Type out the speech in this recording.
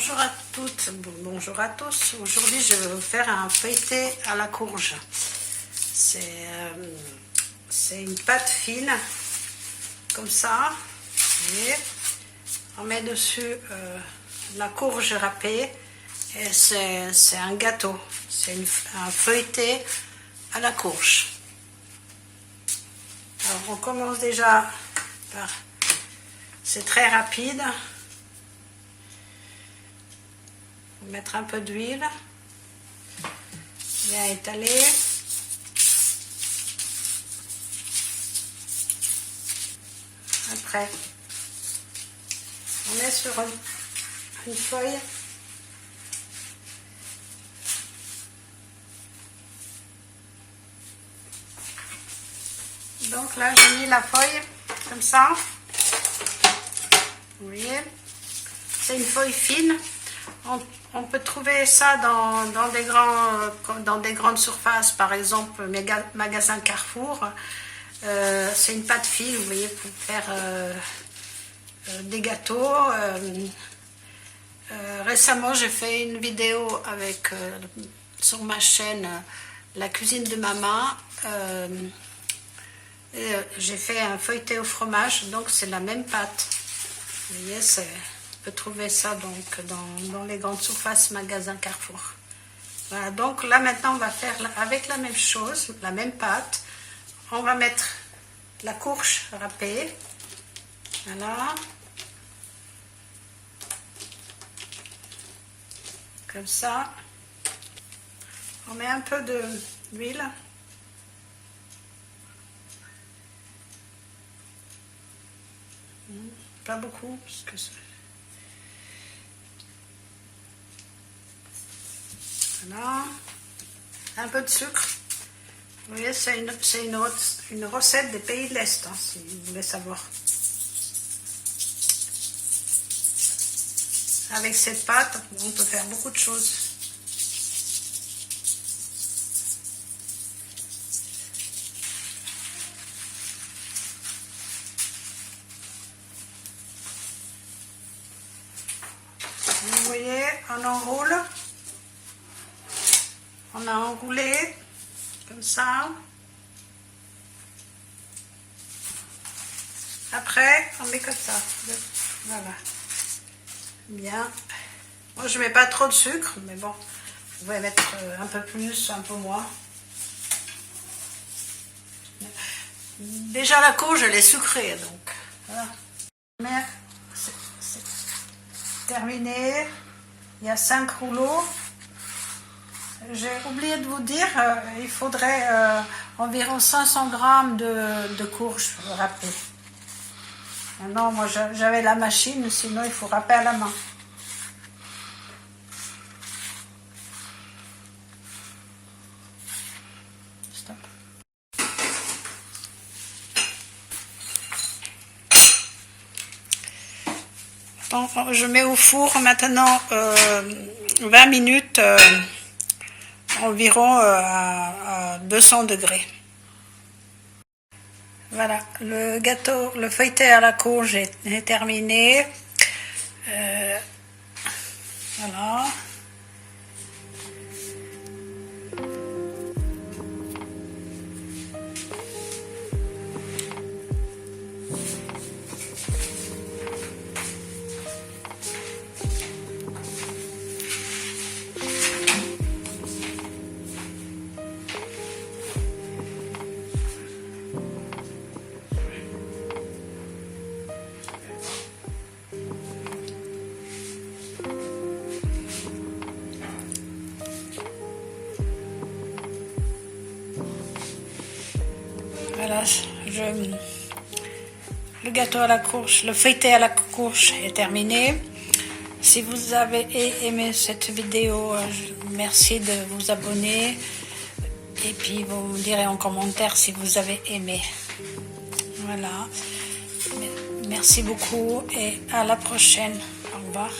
Bonjour à toutes, bonjour à tous. Aujourd'hui, je vais vous faire un feuilleté à la courge. C'est une pâte fine, comme ça. Vous voyez, on met dessus la courge râpée et c'est un gâteau. C'est un feuilleté à la courge. Alors, on commence déjà par... C'est très rapide. Mettre un peu d'huile, bien étaler. Après, on met sur une feuille. Donc là, j'ai mis la feuille comme ça. Vous voyez, c'est une feuille fine. On peut trouver ça dans des grandes surfaces, par exemple magasin Carrefour. C'est une pâte fine, vous voyez, pour faire des gâteaux. Récemment, j'ai fait une vidéo sur ma chaîne La cuisine de maman. J'ai fait un feuilleté au fromage, donc c'est la même pâte. Vous voyez, on peut trouver ça donc dans les grandes surfaces, magasins Carrefour. Voilà, donc là maintenant on va faire avec la même chose, la même pâte. On va mettre la courge râpée. Voilà. Comme ça. On met un peu d'huile. Pas beaucoup, parce que ça... Voilà. Un peu de sucre. Vous voyez, c'est une recette des pays de l'Est, hein, si vous voulez savoir. Avec cette pâte, on peut faire beaucoup de choses. Vous voyez, on enroule. On a enroulé comme ça. Après, on met comme ça. Voilà. Bien. Moi, je mets pas trop de sucre, mais bon, vous pouvez mettre un peu plus, un peu moins. Déjà, la courge, elle est sucrée, donc voilà. Mais c'est terminé. Il y a 5 rouleaux. J'ai oublié de vous dire, il faudrait environ 500 grammes de courge râpée. Non, moi j'avais la machine, sinon il faut râper à la main. Stop. Bon, je mets au four maintenant 20 minutes. Environ à 200 degrés. Voilà, le gâteau, le feuilleté à la courge est terminé. Voilà. Voilà, le gâteau à la courge, le feuilleté à la courge est terminé. Si vous avez aimé cette vidéo, merci de vous abonner. Et puis vous me direz en commentaire si vous avez aimé. Voilà. Merci beaucoup et à la prochaine. Au revoir.